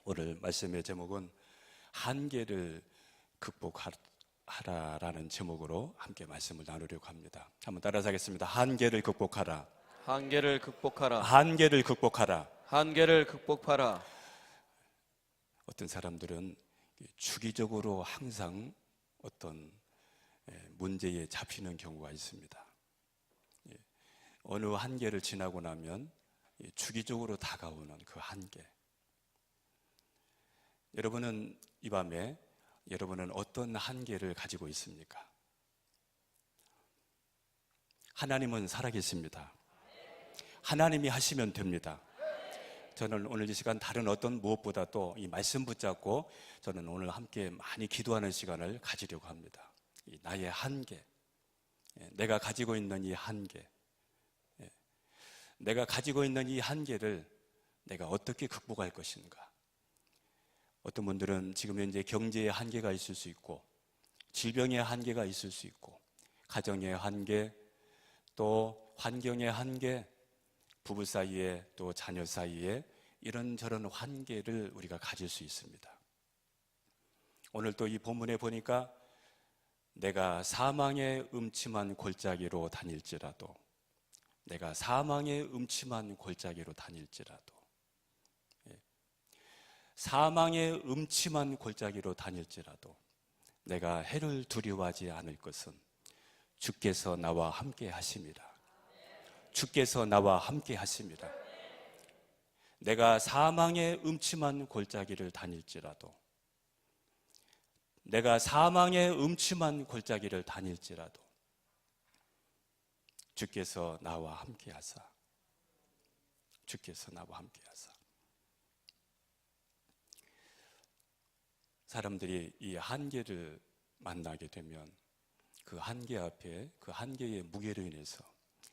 오늘 말씀의 제목은 한계를 극복하라라는 제목으로 함께 말씀을 나누려고 합니다. 한번 따라서 하겠습니다. 한계를 극복하라. 한계를 극복하라. 한계를 극복하라. 한계를 극복하라. 어떤 사람들은 주기적으로 항상 어떤 문제에 잡히는 경우가 있습니다. 어느 한계를 지나고 나면 주기적으로 다가오는 그 한계. 여러분은 이 밤에 여러분은 어떤 한계를 가지고 있습니까? 하나님은 살아계십니다. 하나님이 하시면 됩니다. 저는 오늘 이 시간 다른 어떤 무엇보다도 이 말씀 붙잡고 저는 오늘 함께 많이 기도하는 시간을 가지려고 합니다. 이 나의 한계, 내가 가지고 있는 이 한계, 내가 가지고 있는 이 한계를 내가 어떻게 극복할 것인가. 어떤 분들은 지금 현재 경제의 한계가 있을 수 있고, 질병의 한계가 있을 수 있고, 가정의 한계, 또 환경의 한계, 부부 사이에 또 자녀 사이에 이런저런 한계를 우리가 가질 수 있습니다. 오늘 또 이 본문에 보니까 내가 사망의 음침한 골짜기로 다닐지라도, 내가 사망의 음침한 골짜기로 다닐지라도, 사망의 음침한 골짜기로 다닐지라도 내가 해를 두려워하지 않을 것은 주께서 나와 함께 하심이라. 주께서 나와 함께 하심이라. 내가 사망의 음침한 골짜기를 다닐지라도, 내가 사망의 음침한 골짜기를 다닐지라도 주께서 나와 함께 하사. 주께서 나와 함께 하사. 사람들이 이 한계를 만나게 되면 그 한계 앞에, 그 한계의 무게로 인해서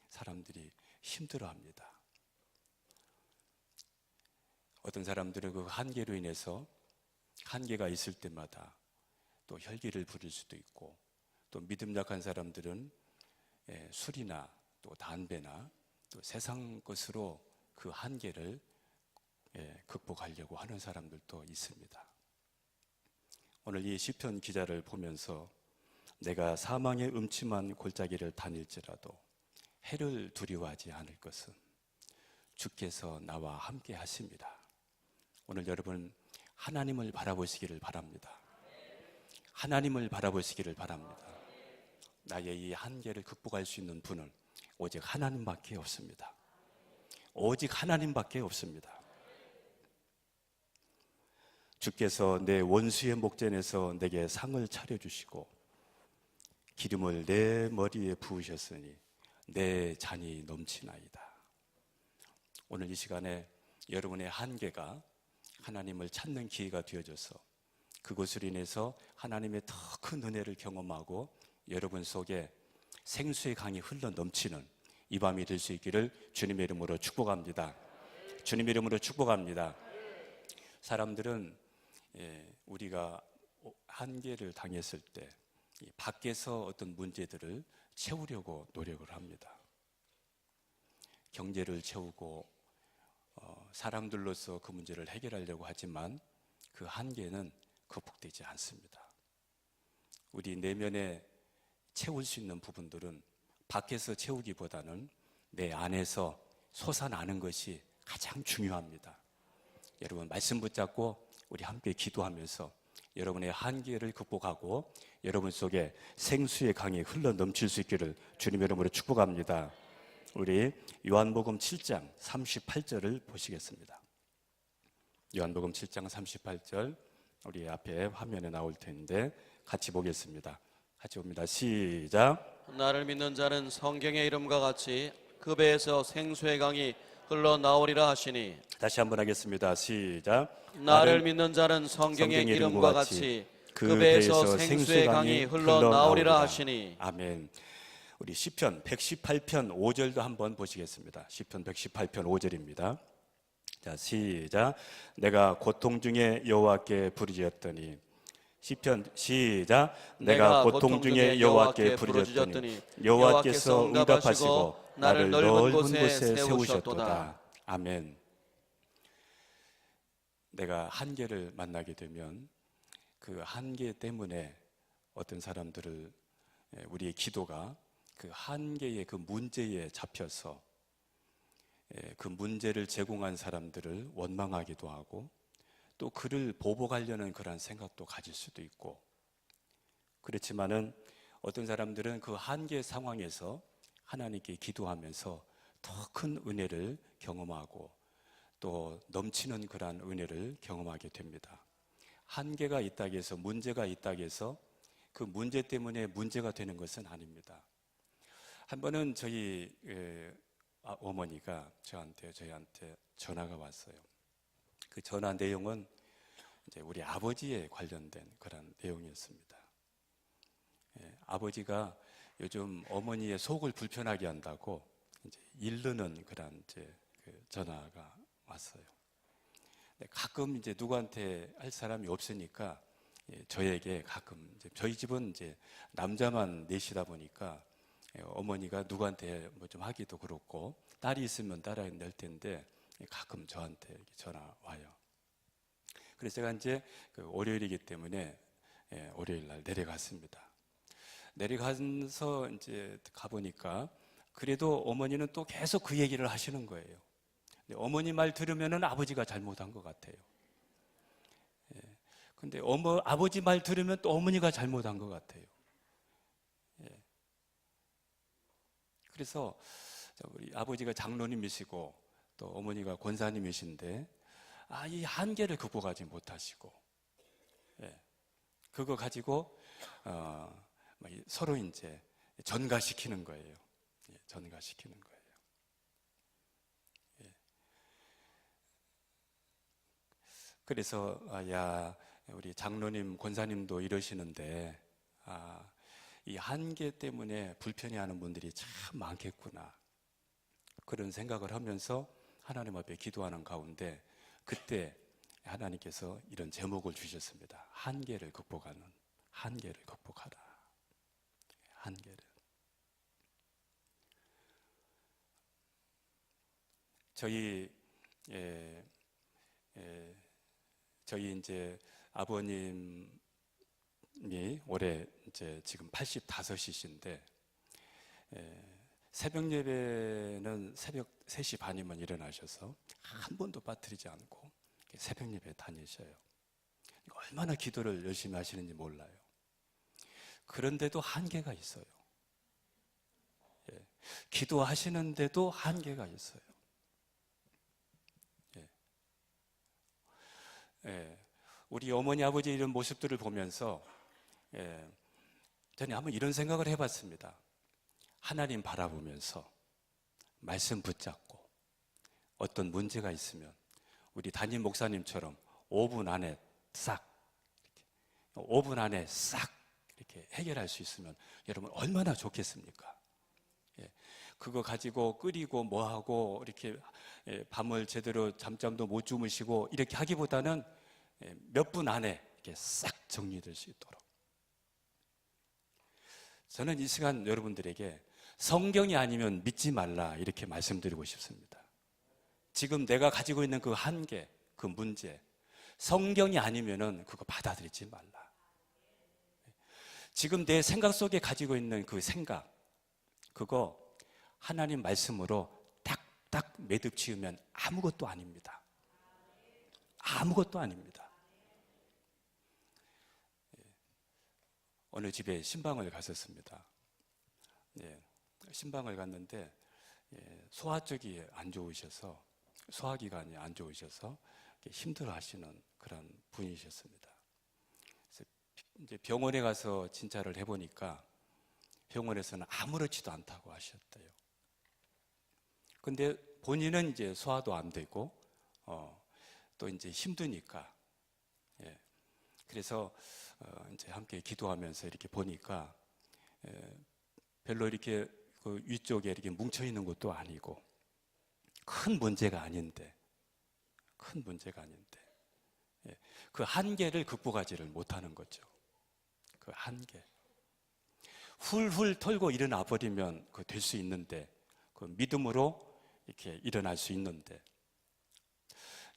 사람들이 힘들어합니다. 어떤 사람들은 그 한계로 인해서 한계가 있을 때마다 또 혈기를 부릴 수도 있고, 또 믿음 약한 사람들은 술이나 또 담배나 또 세상 것으로 그 한계를 극복하려고 하는 사람들도 있습니다. 오늘 이 시편 기자를 보면서 내가 사망의 음침한 골짜기를 다닐지라도 해를 두려워하지 않을 것은 주께서 나와 함께 하십니다. 오늘 여러분 하나님을 바라보시기를 바랍니다. 하나님을 바라보시기를 바랍니다. 나의 이 한계를 극복할 수 있는 분은 오직 하나님밖에 없습니다. 오직 하나님밖에 없습니다. 주께서 내 원수의 목전에서 내게 상을 차려주시고 기름을 내 머리에 부으셨으니 내 잔이 넘치나이다. 오늘 이 시간에 여러분의 한계가 하나님을 찾는 기회가 되어져서 그것으로 인해서 하나님의 더 큰 은혜를 경험하고 여러분 속에 생수의 강이 흘러 넘치는 이 밤이 될 수 있기를 주님의 이름으로 축복합니다. 주님의 이름으로 축복합니다. 사람들은 우리가 한계를 당했을 때 밖에서 어떤 문제들을 채우려고 노력을 합니다. 경제를 채우고 사람들로서 그 문제를 해결하려고 하지만 그 한계는 극복되지 않습니다. 우리 내면에 채울 수 있는 부분들은 밖에서 채우기보다는 내 안에서 솟아나는 것이 가장 중요합니다. 여러분 말씀 붙잡고 우리 함께 기도하면서 여러분의 한계를 극복하고 여러분 속에 생수의 강이 흘러 넘칠 수 있기를 주님의 이름으로 축복합니다. 우리 요한복음 7장 38절을 보시겠습니다. 요한복음 7장 38절 우리 앞에 화면에 나올 텐데 같이 보겠습니다. 같이 봅니다. 시작. 나를 믿는 자는 성경의 이름과 같이 그 배에서 생수의 강이 흘러나오리라 하시니. 다시 한번 하겠습니다. 시작. 나를 믿는 자는 성경의 이름과 같이 그 배에서 생수의 강이 흘러나오리라 하시니. 아멘. 우리 시편 118편 5절도 한번 보시겠습니다. 시편 118편 5절입니다. 자, 시작. 내가 고통 중에 여호와께 부르짖었더니. 시편 시작. 내가 고통 중에 여호와께 부르짖었더니 여호와께서 응답하시고 나를 넓은 곳에 세우셨도다. 아멘. 내가 한계를 만나게 되면 그 한계 때문에 어떤 사람들을 우리의 기도가 그 한계의 그 문제에 잡혀서 그 문제를 제공한 사람들을 원망하기도 하고 또 그를 보복하려는 그런 생각도 가질 수도 있고, 그렇지만은 어떤 사람들은 그 한계 상황에서 하나님께 기도하면서 더 큰 은혜를 경험하고 또 넘치는 그러한 은혜를 경험하게 됩니다. 한계가 있다고 해서, 문제가 있다고 해서 그 문제 때문에 문제가 되는 것은 아닙니다. 한 번은 저희 어머니가 저희한테 전화가 왔어요. 그 전화 내용은 이제 우리 아버지에 관련된 그런 내용이었습니다. 아버지가 요즘 어머니의 속을 불편하게 한다고 이제 일르는 그런 이제 그 전화가 왔어요. 가끔 이제 누구한테 할 사람이 없으니까 저에게 가끔, 이제 저희 집은 이제 남자만 넷이다 보니까 어머니가 누구한테 뭐 좀 하기도 그렇고, 딸이 있으면 딸이 낼 텐데 가끔 저한테 이렇게 전화 와요. 그래서 제가 이제 그 월요일이기 때문에 월요일 날 내려갔습니다. 내려가서 이제 가보니까 그래도 어머니는 또 계속 그 얘기를 하시는 거예요. 어머니 말 들으면은 아버지가 잘못한 것 같아요. 근데 아버지 말 들으면 또 어머니가 잘못한 것 같아요. 그래서 우리 아버지가 장로님이시고 또 어머니가 권사님이신데 이 한계를 극복하지 못하시고 그거 가지고 서로 이제 전가시키는 거예요. 전가시키는 거예요. 그래서 우리 장로님, 권사님도 이러시는데 이 한계 때문에 불편해하는 분들이 참 많겠구나, 그런 생각을 하면서 하나님 앞에 기도하는 가운데 그때 하나님께서 이런 제목을 주셨습니다. 한계를 극복하는, 한계를 극복하라. 한계를. 저희 이제 아버님이 올해 이제 지금 85이신데 새벽 예배는 새벽 3시 반이면 일어나셔서 한 번도 빠뜨리지 않고 새벽 예배 다니셔요. 얼마나 기도를 열심히 하시는지 몰라요. 그런데도 한계가 있어요. 기도하시는데도 한계가 있어요. 우리 어머니, 아버지 이런 모습들을 보면서 저는 한번 이런 생각을 해봤습니다. 하나님 바라보면서 말씀 붙잡고 어떤 문제가 있으면 우리 담임 목사님처럼 5분 안에 싹 이렇게 해결할 수 있으면 여러분 얼마나 좋겠습니까? 그거 가지고 끓이고 뭐하고 이렇게 밤을 제대로 잠잠도 못 주무시고 이렇게 하기보다는 몇 분 안에 이렇게 싹 정리될 수 있도록. 저는 이 시간 여러분들에게 성경이 아니면 믿지 말라 이렇게 말씀드리고 싶습니다. 지금 내가 가지고 있는 그 한계, 그 문제, 성경이 아니면은 그거 받아들이지 말라. 지금 내 생각 속에 가지고 있는 그 생각, 그거 하나님 말씀으로 딱딱 매듭 지으면 아무것도 아닙니다. 아무것도 아닙니다. 어느 집에 신방을 갔었습니다. 신방을 갔는데 소화 쪽이 안 좋으셔서, 소화기관이 안 좋으셔서 힘들어 하시는 그런 분이셨습니다. 그래서 이제 병원에 가서 진찰을 해보니까 병원에서는 아무렇지도 않다고 하셨대요. 근데 본인은 이제 소화도 안 되고 또 이제 힘드니까 그래서 이제 함께 기도하면서 이렇게 보니까 별로 이렇게 그 위쪽에 이렇게 뭉쳐 있는 것도 아니고 큰 문제가 아닌데 그 한계를 극복하지를 못하는 거죠. 그 한계. 훌훌 털고 일어나 버리면 그 될 수 있는데, 그 믿음으로 이렇게 일어날 수 있는데,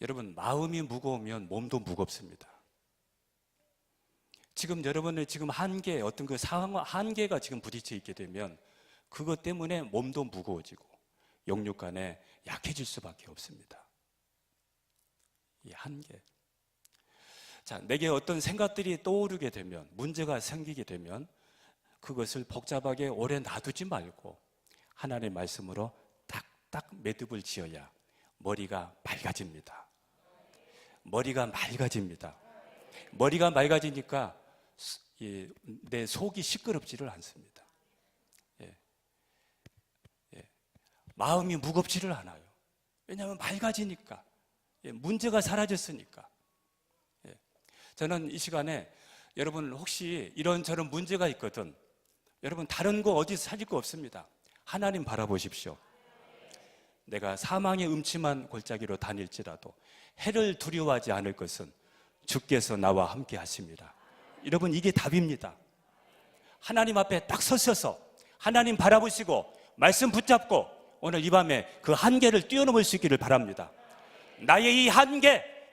여러분, 마음이 무거우면 몸도 무겁습니다. 지금 여러분의 지금 한계, 어떤 그 상황, 한계가 지금 부딪혀 있게 되면 그것 때문에 몸도 무거워지고 영육 간에 약해질 수밖에 없습니다. 이 한계. 자, 내게 어떤 생각들이 떠오르게 되면, 문제가 생기게 되면 그것을 복잡하게 오래 놔두지 말고 하나님의 말씀으로 딱딱 매듭을 지어야 머리가 맑아집니다. 머리가 맑아집니다. 머리가 맑아지니까 내 속이 시끄럽지를 않습니다. 예. 예. 마음이 무겁지를 않아요. 왜냐하면 맑아지니까. 예. 문제가 사라졌으니까. 예. 저는 이 시간에 여러분 혹시 이런저런 문제가 있거든, 여러분 다른 거 어디 찾을 거 없습니다. 하나님 바라보십시오. 내가 사망의 음침한 골짜기로 다닐지라도 해를 두려워하지 않을 것은 주께서 나와 함께 하십니다. 여러분, 이게 답입니다. 하나님 앞에 딱 서셔서 하나님 바라보시고 말씀 붙잡고 오늘 이 밤에 그 한계를 뛰어넘을 수 있기를 바랍니다. 나의 이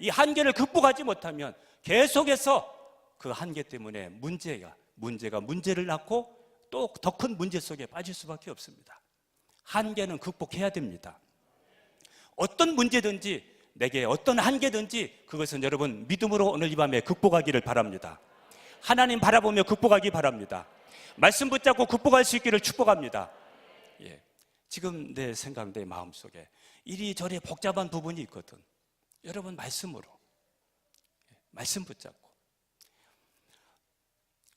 한계를 극복하지 못하면 계속해서 그 한계 때문에 문제가 문제를 낳고 또 더 큰 문제 속에 빠질 수밖에 없습니다. 한계는 극복해야 됩니다. 어떤 문제든지, 내게 어떤 한계든지 그것은 여러분 믿음으로 오늘 이 밤에 극복하기를 바랍니다. 하나님 바라보며 극복하기 바랍니다. 말씀 붙잡고 극복할 수 있기를 축복합니다. 예. 지금 내 생각, 내 마음속에 이리저리 복잡한 부분이 있거든. 여러분 말씀으로, 말씀 붙잡고.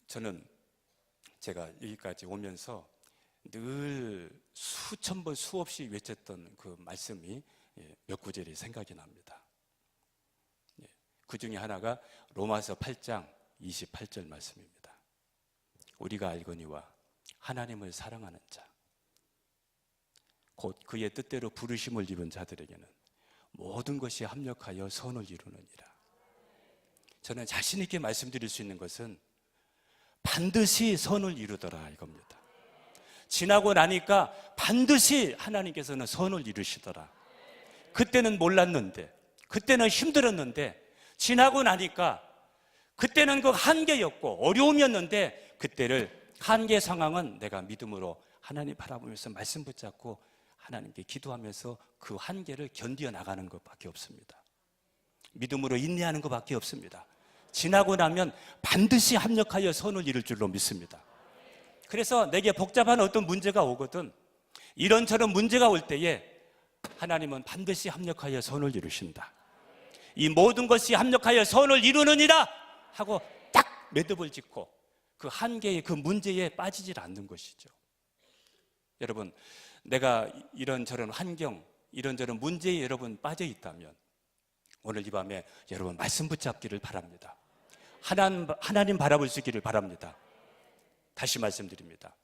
저는 제가 여기까지 오면서 늘 수천 번 수없이 외쳤던 그 말씀이 몇 구절이 생각이 납니다. 그 중에 하나가 로마서 8장 28절 말씀입니다. 우리가 알거니와 하나님을 사랑하는 자, 곧 그의 뜻대로 부르심을 입은 자들에게는 모든 것이 합력하여 선을 이루느니라. 저는 자신 있게 말씀드릴 수 있는 것은 반드시 선을 이루더라 이겁니다. 지나고 나니까 반드시 하나님께서는 선을 이루시더라. 그때는 몰랐는데, 그때는 힘들었는데, 지나고 나니까 그때는 그 한계였고 어려움이었는데, 그때를 한계 상황은 내가 믿음으로 하나님 바라보면서 말씀 붙잡고 하나님께 기도하면서 그 한계를 견디어 나가는 것밖에 없습니다. 믿음으로 인내하는 것밖에 없습니다. 지나고 나면 반드시 합력하여 선을 이룰 줄로 믿습니다. 그래서 내게 복잡한 어떤 문제가 오거든, 이런저런 문제가 올 때에 하나님은 반드시 합력하여 선을 이루신다. 이 모든 것이 합력하여 선을 이루느니라 하고 딱 매듭을 짓고 그 한계의 그 문제에 빠지질 않는 것이죠. 여러분, 내가 이런저런 환경, 이런저런 문제에 여러분 빠져 있다면 오늘 이 밤에 여러분 말씀 붙잡기를 바랍니다. 하나님 바라볼 수 있기를 바랍니다. 다시 말씀드립니다.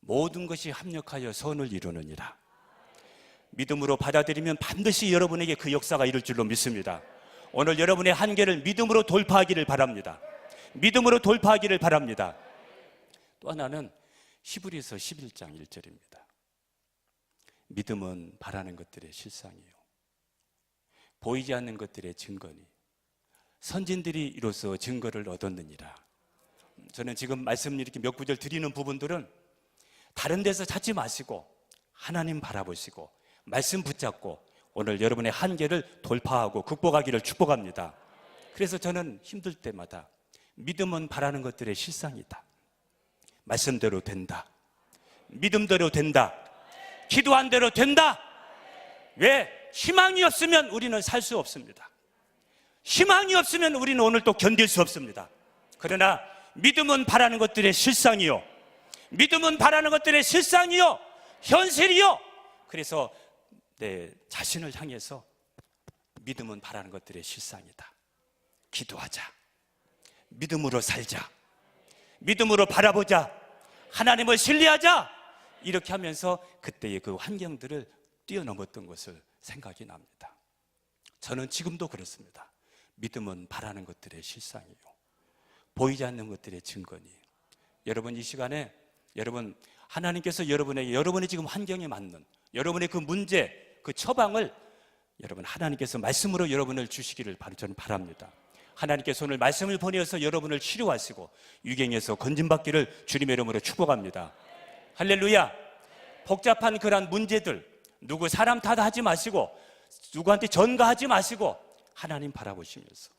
모든 것이 합력하여 선을 이루느니라. 믿음으로 받아들이면 반드시 여러분에게 그 역사가 이룰 줄로 믿습니다. 오늘 여러분의 한계를 믿음으로 돌파하기를 바랍니다. 믿음으로 돌파하기를 바랍니다. 또 하나는 히브리서 11장 1절입니다. 믿음은 바라는 것들의 실상이요, 보이지 않는 것들의 증거니 선진들이 이로써 증거를 얻었느니라. 저는 지금 말씀 이렇게 몇 구절 드리는 부분들은 다른 데서 찾지 마시고 하나님 바라보시고 말씀 붙잡고 오늘 여러분의 한계를 돌파하고 극복하기를 축복합니다. 그래서 저는 힘들 때마다 믿음은 바라는 것들의 실상이다, 말씀대로 된다, 믿음대로 된다, 기도한 대로 된다. 왜? 희망이 없으면 우리는 살 수 없습니다. 희망이 없으면 우리는 오늘 또 견딜 수 없습니다. 그러나 믿음은 바라는 것들의 실상이요, 믿음은 바라는 것들의 실상이요, 현실이요. 그래서 내 자신을 향해서 믿음은 바라는 것들의 실상이다, 기도하자, 믿음으로 살자, 믿음으로 바라보자, 하나님을 신뢰하자, 이렇게 하면서 그때의 그 환경들을 뛰어넘었던 것을 생각이 납니다. 저는 지금도 그렇습니다. 믿음은 바라는 것들의 실상이요, 보이지 않는 것들의 증거니. 여러분, 이 시간에 여러분 하나님께서 여러분의 지금 환경에 맞는 여러분의 그 문제, 그 처방을 여러분, 하나님께서 말씀으로 여러분을 주시기를 바로 저는 바랍니다. 하나님께서 오늘 말씀을 보내어서 여러분을 치료하시고 유경에서 건진받기를 주님의 이름으로 축복합니다. 할렐루야. 복잡한 그런 문제들 누구 사람 탓하지 마시고 누구한테 전가하지 마시고 하나님 바라보시면서,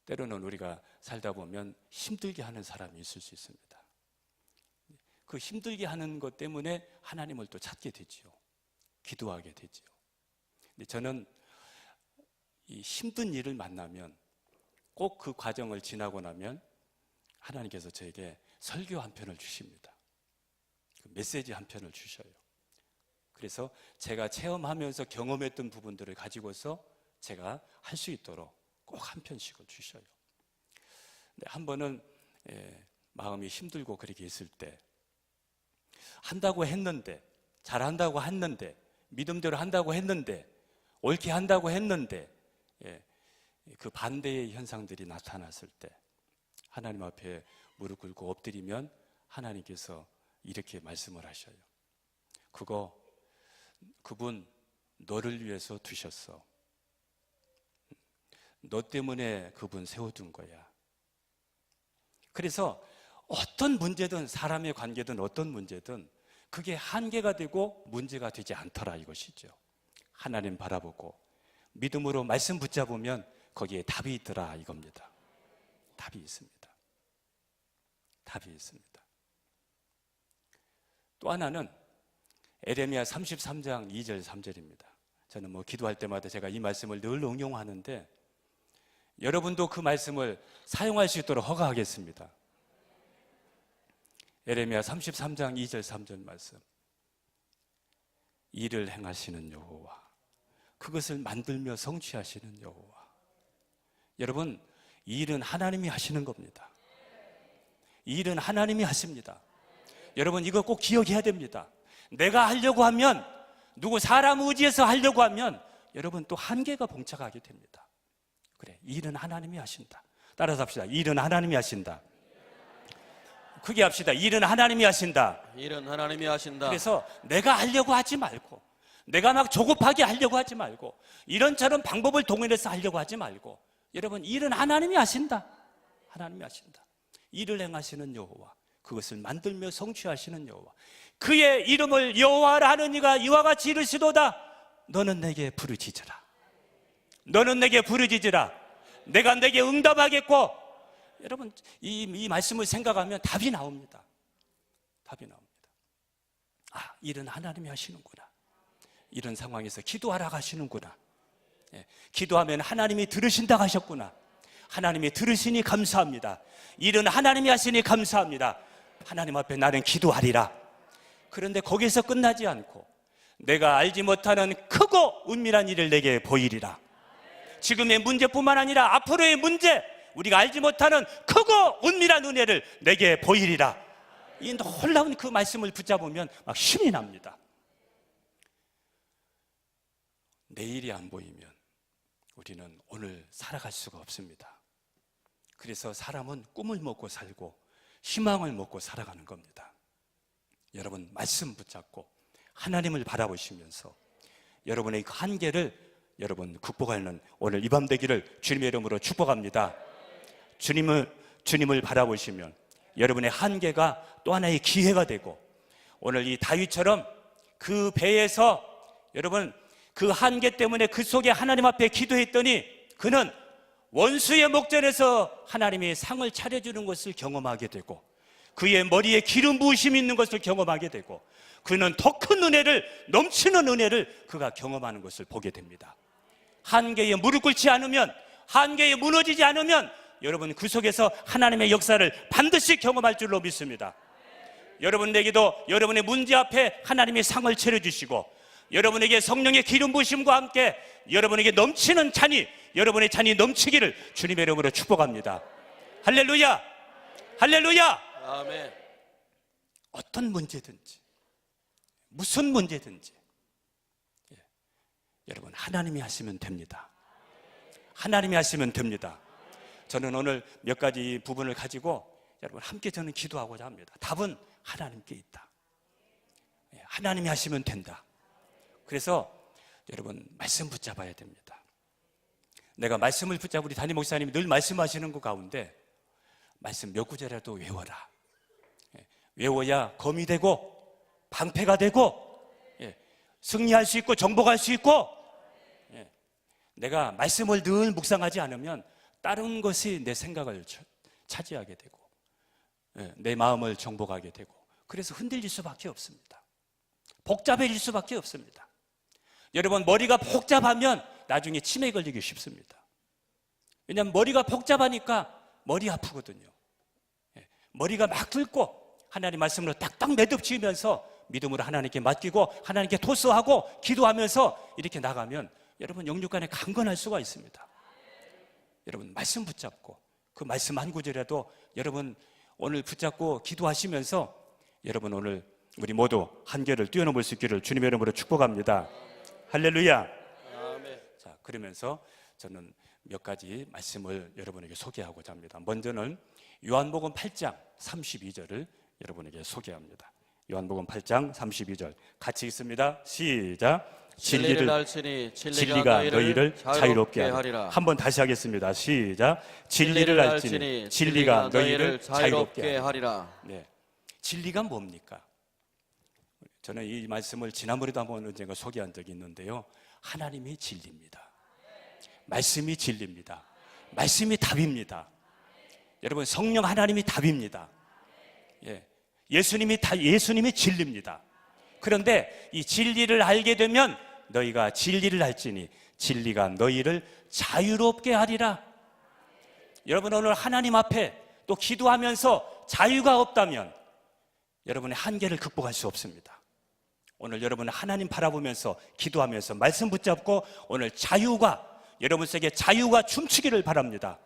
때로는 우리가 살다 보면 힘들게 하는 사람이 있을 수 있습니다. 그 힘들게 하는 것 때문에 하나님을 또 찾게 되지요. 기도하게 되지요. 근데 저는 이 힘든 일을 만나면 꼭 그 과정을 지나고 나면 하나님께서 저에게 설교 한 편을 주십니다. 그 메시지 한 편을 주셔요. 그래서 제가 체험하면서 경험했던 부분들을 가지고서 제가 할 수 있도록 꼭 한 편씩을 주셔요. 근데 한 번은 마음이 힘들고 그렇게 있을 때, 한다고 했는데, 잘한다고 했는데, 믿음대로 한다고 했는데, 옳게 한다고 했는데 그 반대의 현상들이 나타났을 때 하나님 앞에 무릎 꿇고 엎드리면 하나님께서 이렇게 말씀을 하셔요. 그분 너를 위해서 두셨어. 너 때문에 그분 세워둔 거야. 그래서 어떤 문제든, 사람의 관계든 어떤 문제든 그게 한계가 되고 문제가 되지 않더라, 이것이죠. 하나님 바라보고 믿음으로 말씀 붙잡으면 거기에 답이 있더라, 이겁니다. 답이 있습니다. 답이 있습니다. 또 하나는 에레미야 33장 2절 3절입니다. 저는 기도할 때마다 제가 이 말씀을 늘 응용하는데 여러분도 그 말씀을 사용할 수 있도록 허가하겠습니다. 에레미야 33장 2절 3절 말씀. 일을 행하시는 여호와, 그것을 만들며 성취하시는 여호와. 여러분, 이 일은 하나님이 하시는 겁니다. 이 일은 하나님이 하십니다. 여러분, 이거 꼭 기억해야 됩니다. 내가 하려고 하면, 누구 사람 의지해서 하려고 하면 여러분 또 한계가 봉착하게 됩니다. 그래, 이 일은 하나님이 하신다. 따라서 합시다. 이 일은 하나님이 하신다. 크게 합시다. 이 일은 하나님이 하신다. 일은 하나님이 하신다. 그래서 내가 하려고 하지 말고, 내가 막 조급하게 하려고 하지 말고, 이런저런 방법을 동원해서 하려고 하지 말고, 여러분, 이 일은 하나님이 하신다. 하나님이 하신다. 일을 행하시는 여호와, 그것을 만들며 성취하시는 여호와, 그의 이름을 여호와라 하는 이가 이와 같이 이르시도다. 너는 내게 부르짖으라. 너는 내게 부르짖으라. 내가 내게 응답하겠고. 여러분, 이 말씀을 생각하면 답이 나옵니다. 답이 나옵니다. 아, 일은 하나님이 하시는구나. 이런 상황에서 기도하라 하시는구나. 기도하면 하나님이 들으신다 하셨구나. 하나님이 들으시니 감사합니다. 일은 하나님이 하시니 감사합니다. 하나님 앞에 나는 기도하리라. 그런데 거기서 끝나지 않고 내가 알지 못하는 크고 은밀한 일을 내게 보이리라. 지금의 문제뿐만 아니라 앞으로의 문제, 우리가 알지 못하는 크고 은밀한 은혜를 내게 보이리라. 이 놀라운 그 말씀을 붙잡으면 막 힘이 납니다. 내일이 안 보이면 우리는 오늘 살아갈 수가 없습니다. 그래서 사람은 꿈을 먹고 살고 희망을 먹고 살아가는 겁니다. 여러분, 말씀 붙잡고 하나님을 바라보시면서 여러분의 그 한계를 여러분 극복하는 오늘 이 밤 되기를 주님의 이름으로 축복합니다. 주님을 바라보시면 여러분의 한계가 또 하나의 기회가 되고, 오늘 이 다윗처럼 그 배에서 여러분 그 한계 때문에 그 속에 하나님 앞에 기도했더니 그는 원수의 목전에서 하나님이 상을 차려주는 것을 경험하게 되고, 그의 머리에 기름 부으심이 있는 것을 경험하게 되고, 그는 더 큰 은혜를, 넘치는 은혜를 그가 경험하는 것을 보게 됩니다. 한계에 무릎 꿇지 않으면, 한계에 무너지지 않으면 여러분 그 속에서 하나님의 역사를 반드시 경험할 줄로 믿습니다. 여러분에게도 여러분의 문제 앞에 하나님이 상을 차려주시고, 여러분에게 성령의 기름 부으심과 함께 여러분에게 넘치는 찬이, 여러분의 찬이 넘치기를 주님의 이름으로 축복합니다. 할렐루야! 할렐루야! 아멘. 어떤 문제든지, 무슨 문제든지 여러분 하나님이 하시면 됩니다. 하나님이 하시면 됩니다. 저는 오늘 몇 가지 부분을 가지고 여러분 함께 저는 기도하고자 합니다. 답은 하나님께 있다. 하나님이 하시면 된다. 그래서 여러분 말씀 붙잡아야 됩니다. 내가 말씀을 붙잡고 우리 담임 목사님이 늘 말씀하시는 것 가운데 말씀 몇 구절이라도 외워라. 외워야 검이 되고 방패가 되고 승리할 수 있고 정복할 수 있고, 내가 말씀을 늘 묵상하지 않으면 다른 것이 내 생각을 차지하게 되고 내 마음을 정복하게 되고, 그래서 흔들릴 수밖에 없습니다. 복잡해질 수밖에 없습니다. 여러분, 머리가 복잡하면 나중에 치매 걸리기 쉽습니다. 왜냐하면 머리가 복잡하니까 머리 아프거든요. 머리가 막 긁고 하나님 말씀으로 딱딱 매듭지으면서 믿음으로 하나님께 맡기고 하나님께 토스하고 기도하면서 이렇게 나가면 여러분 영육간에 강건할 수가 있습니다. 여러분 말씀 붙잡고 그 말씀 한 구절이라도 여러분 오늘 붙잡고 기도하시면서 여러분 오늘 우리 모두 한계를 뛰어넘을 수 있기를 주님의 이름으로 축복합니다. 할렐루야. 아멘. 자, 그러면서 저는 몇 가지 말씀을 여러분에게 소개하고자 합니다. 먼저는 요한복음 8장 32절을 여러분에게 소개합니다. 요한복음 8장 32절 같이 읽습니다. 시작. 진리를 알지니 진리가 너희를 자유롭게 하리라. 한번 다시 하겠습니다. 시작. 진리를 알지니 진리가 너희를 자유롭게 하리라. 네. 진리가 뭡니까? 저는 이 말씀을 지난번에도 한번 언젠가 소개한 적이 있는데요. 하나님이 진리입니다. 말씀이 진리입니다. 말씀이 답입니다. 여러분 성령 하나님이 답입니다. 예수님이 진리입니다. 그런데 이 진리를 알게 되면 너희가 진리를 알지니 진리가 너희를 자유롭게 하리라. 여러분 오늘 하나님 앞에 또 기도하면서 자유가 없다면 여러분의 한계를 극복할 수 없습니다. 오늘 여러분 하나님 바라보면서 기도하면서 말씀 붙잡고 오늘 여러분 속에 자유가 춤추기를 바랍니다.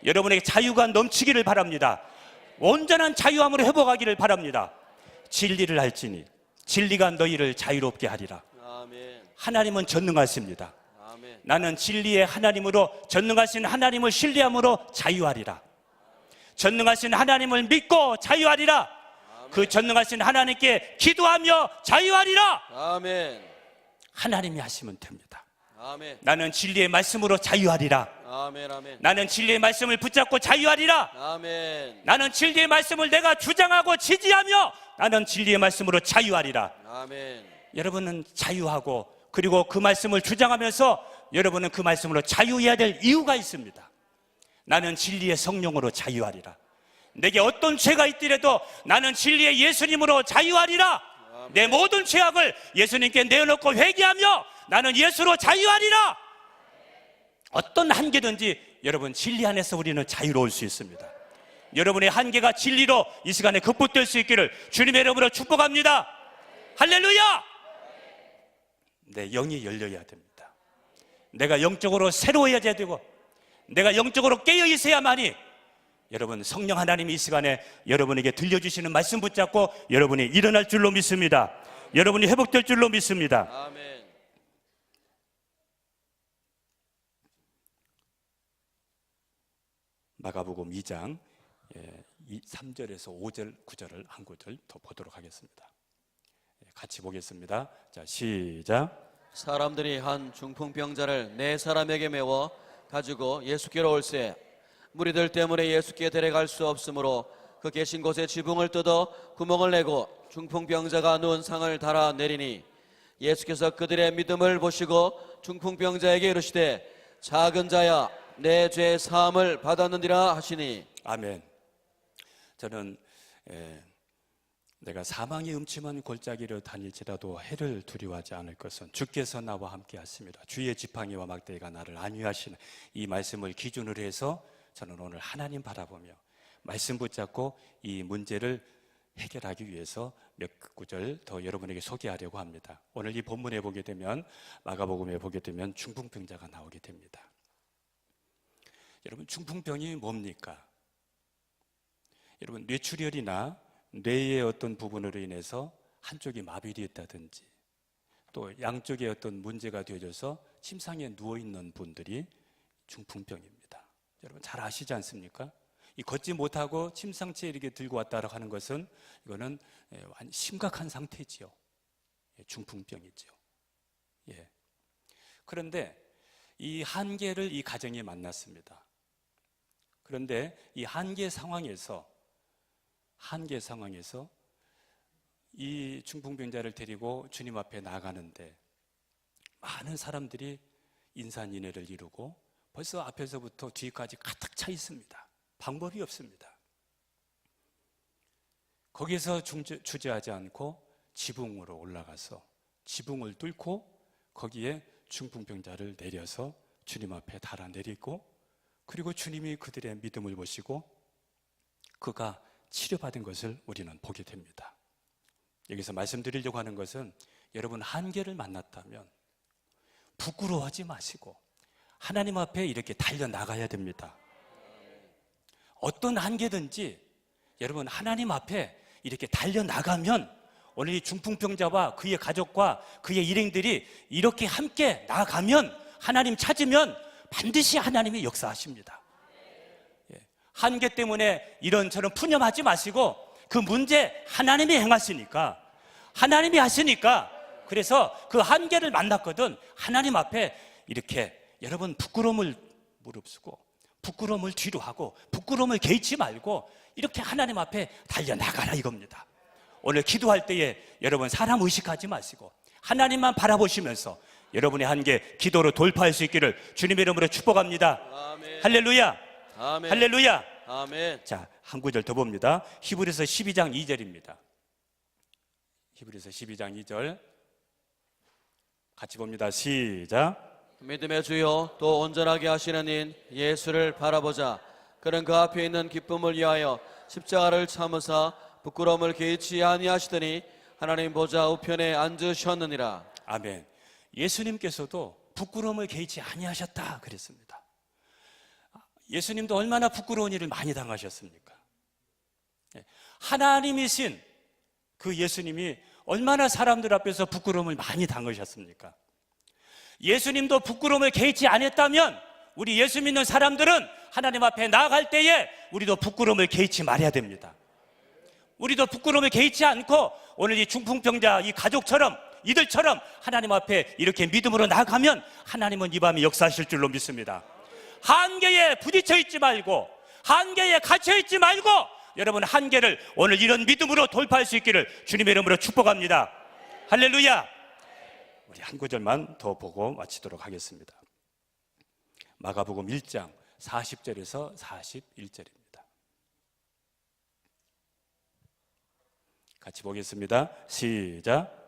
여러분에게 자유가 넘치기를 바랍니다. 온전한 자유함으로 회복하기를 바랍니다. 진리를 알지니 진리가 너희를 자유롭게 하리라. 아멘. 하나님은 전능하십니다. 아멘. 나는 진리의 하나님으로 전능하신 하나님을 신뢰함으로 자유하리라. 전능하신 하나님을 믿고 자유하리라. 아멘. 그 전능하신 하나님께 기도하며 자유하리라. 아멘. 하나님이 하시면 됩니다. 아멘. 나는 진리의 말씀으로 자유하리라. 아멘. 아멘. 나는 진리의 말씀을 붙잡고 자유하리라. 아멘. 나는 진리의 말씀을 내가 주장하고 지지하며 나는 진리의 말씀으로 자유하리라. 아멘. 여러분은 자유하고 그리고 그 말씀을 주장하면서 여러분은 그 말씀으로 자유해야 될 이유가 있습니다. 나는 진리의 성령으로 자유하리라. 내게 어떤 죄가 있더라도 나는 진리의 예수님으로 자유하리라. 아멘. 내 모든 죄악을 예수님께 내어놓고 회개하며 나는 예수로 자유하리라. 어떤 한계든지 여러분 진리 안에서 우리는 자유로울 수 있습니다. 여러분의 한계가 진리로 이 시간에 극복될 수 있기를 주님의 이름으로 축복합니다. 할렐루야. 내 영이 열려야 됩니다. 내가 영적으로 새로워야 되고 내가 영적으로 깨어 있어야만이 여러분 성령 하나님이 이 시간에 여러분에게 들려주시는 말씀 붙잡고 여러분이 일어날 줄로 믿습니다. 여러분이 회복될 줄로 믿습니다. 아멘. 마가복음 2장 3절에서 5절 9절을 한 구절 더 보도록 하겠습니다. 같이 보겠습니다. 자, 시작. 사람들이 한 중풍병자를 네 사람에게 메워 가지고 예수께로 올세 무리들 때문에 예수께 데려갈 수 없으므로 그 계신 곳에 지붕을 뜯어 구멍을 내고 중풍병자가 누운 상을 달아 내리니 예수께서 그들의 믿음을 보시고 중풍병자에게 이르시되 작은 자야 내 죄 사함을 받았느니라 하시니. 아멘. 저는 내가 사망의 음침한 골짜기를 다닐지라도 해를 두려워하지 않을 것은 주께서 나와 함께 하십니다. 주의 지팡이와 막대기가 나를 안위하시는 이 말씀을 기준으로 해서 저는 오늘 하나님 바라보며 말씀 붙잡고 이 문제를 해결하기 위해서 몇 구절 더 여러분에게 소개하려고 합니다. 오늘 이 본문에 보게 되면 마가복음에 보게 되면 중풍병자가 나오게 됩니다. 여러분 중풍병이 뭡니까? 여러분 뇌출혈이나 뇌의 어떤 부분으로 인해서 한쪽이 마비되었다든지 또 양쪽에 어떤 문제가 되어져서 침상에 누워있는 분들이 중풍병입니다. 여러분 잘 아시지 않습니까? 이 걷지 못하고 침상체에 이렇게 들고 왔다고 하는 것은 이거는 심각한 상태지요. 중풍병이죠. 그런데 이 한계를 이 가정이 만났습니다. 그런데 이 한계 상황에서 이 중풍병자를 데리고 주님 앞에 나가는데 많은 사람들이 인산인해를 이루고 벌써 앞에서부터 뒤까지 가득 차 있습니다. 방법이 없습니다. 거기서 주저하지 않고 지붕으로 올라가서 지붕을 뚫고 거기에 중풍병자를 내려서 주님 앞에 달아내리고, 그리고 주님이 그들의 믿음을 보시고 그가 치료받은 것을 우리는 보게 됩니다. 여기서 말씀드리려고 하는 것은, 여러분 한계를 만났다면 부끄러워하지 마시고 하나님 앞에 이렇게 달려나가야 됩니다. 어떤 한계든지 여러분 하나님 앞에 이렇게 달려나가면 오늘 이 중풍병자와 그의 가족과 그의 일행들이 이렇게 함께 나아가면, 하나님 찾으면 반드시 하나님이 역사하십니다. 한계 때문에 이런저런 푸념하지 마시고 그 문제 하나님이 행하시니까, 하나님이 하시니까, 그래서 그 한계를 만났거든 하나님 앞에 이렇게 여러분 부끄러움을 무릅쓰고 부끄러움을 뒤로 하고 부끄러움을 개의치 말고 이렇게 하나님 앞에 달려나가라 이겁니다. 오늘 기도할 때에 여러분 사람 의식하지 마시고 하나님만 바라보시면서 여러분의 한계 기도로 돌파할 수 있기를 주님의 이름으로 축복합니다. 아멘. 할렐루야. 아멘. 할렐루야. 아멘. 자, 한 구절 더 봅니다. 히브리서 12장 2절입니다. 히브리서 12장 2절 같이 봅니다. 시작. 믿음의 주여 또 온전하게 하시는 인 예수를 바라보자. 그는 그 앞에 있는 기쁨을 위하여 십자가를 참으사 부끄러움을 개의치 아니하시더니 하나님 보좌 우편에 앉으셨느니라. 아멘. 예수님께서도 부끄러움을 개의치 아니하셨다 그랬습니다. 예수님도 얼마나 부끄러운 일을 많이 당하셨습니까? 하나님이신 그 예수님이 얼마나 사람들 앞에서 부끄러움을 많이 당하셨습니까? 예수님도 부끄러움을 개의치 않았다면 우리 예수 믿는 사람들은 하나님 앞에 나아갈 때에 우리도 부끄러움을 개의치 말아야 됩니다. 우리도 부끄러움을 개의치 않고 오늘 이 중풍병자 이 가족처럼 이들처럼 하나님 앞에 이렇게 믿음으로 나아가면 하나님은 이 밤에 역사하실 줄로 믿습니다. 한계에 부딪혀 있지 말고 한계에 갇혀 있지 말고 여러분 한계를 오늘 이런 믿음으로 돌파할 수 있기를 주님의 이름으로 축복합니다. 할렐루야. 우리 한 구절만 더 보고 마치도록 하겠습니다. 마가복음 1장 40절에서 41절입니다. 같이 보겠습니다. 시작.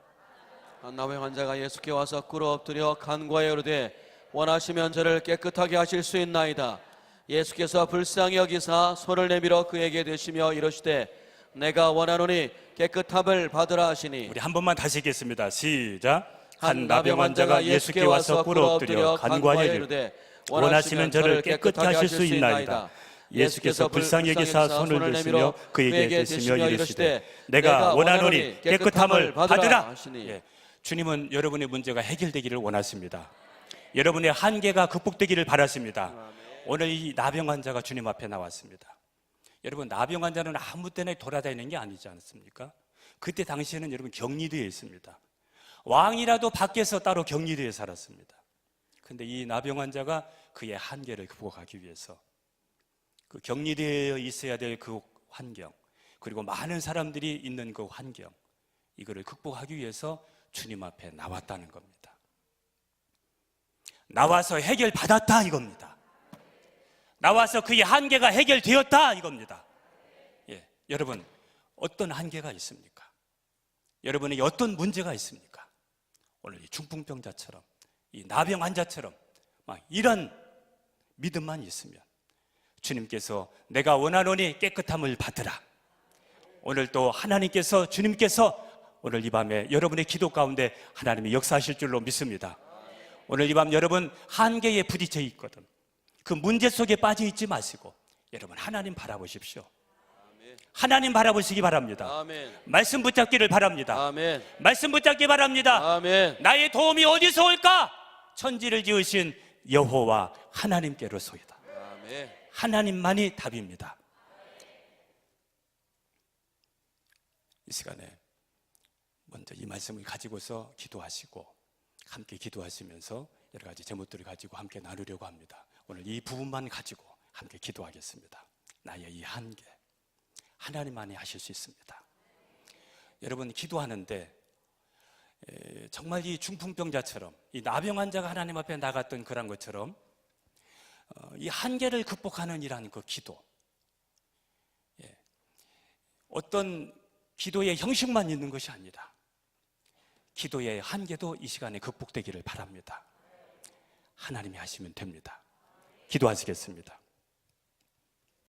한 나병 환자가 예수께 와서 꿇어 엎드려 간과에 이르되 원하시면 저를 깨끗하게 하실 수 있나이다. 예수께서 불쌍히 여기사 손을 내밀어 그에게 대시며 이르시되 내가 원하노니 깨끗함을 받으라 하시니. 우리 한 번만 다시 읽겠습니다. 시작. 한 나병 환자가 예수께 와서 꿇어 엎드려 간과에 이르되 원하시면 저를 깨끗하게 하실 수 있나이다. 예수께서 불쌍히 여기사 손을 내밀어 그에게 대시며 이르시되 내가 원하노니 깨끗함을 받으라 하시니. 예, 주님은 여러분의 문제가 해결되기를 원하십니다. 여러분의 한계가 극복되기를 바라십니다. 오늘 이 나병 환자가 주님 앞에 나왔습니다. 여러분 나병 환자는 아무 때나 돌아다니는 게 아니지 않습니까? 그때 당시에는 여러분 격리되어 있습니다. 왕이라도 밖에서 따로 격리되어 살았습니다. 근데 이 나병 환자가 그의 한계를 극복하기 위해서 그 격리되어 있어야 될 그 환경, 그리고 많은 사람들이 있는 그 환경, 이거를 극복하기 위해서 주님 앞에 나왔다는 겁니다. 나와서 해결받았다 이겁니다. 나와서 그의 한계가 해결되었다 이겁니다. 예, 여러분 어떤 한계가 있습니까? 여러분에게 어떤 문제가 있습니까? 오늘 이 중풍병자처럼 이 나병 환자처럼 막 이런 믿음만 있으면 주님께서 내가 원하노니 깨끗함을 받으라. 오늘 또 하나님께서 주님께서 오늘 이 밤에 여러분의 기도 가운데 하나님이 역사하실 줄로 믿습니다. 오늘 이 밤 여러분 한계에 부딪혀 있거든 그 문제 속에 빠져 있지 마시고 여러분 하나님 바라보십시오. 하나님 바라보시기 바랍니다. 아멘. 말씀 붙잡기를 바랍니다. 아멘. 말씀 붙잡기 바랍니다. 아멘. 나의 도움이 어디서 올까? 천지를 지으신 여호와 하나님께로소이다. 아멘. 하나님만이 답입니다. 이 시간에 먼저 이 말씀을 가지고서 기도하시고 함께 기도하시면서 여러 가지 제목들을 가지고 함께 나누려고 합니다. 오늘 이 부분만 가지고 함께 기도하겠습니다. 나의 이 한계, 하나님만이 하실 수 있습니다. 여러분, 기도하는데 정말 이 중풍병자처럼, 이 나병 환자가 하나님 앞에 나갔던 그런 것처럼 이 한계를 극복하는 이라는 그 기도, 어떤 기도의 형식만 있는 것이 아니라 기도의 한계도 이 시간에 극복되기를 바랍니다. 하나님이 하시면 됩니다. 기도하시겠습니다.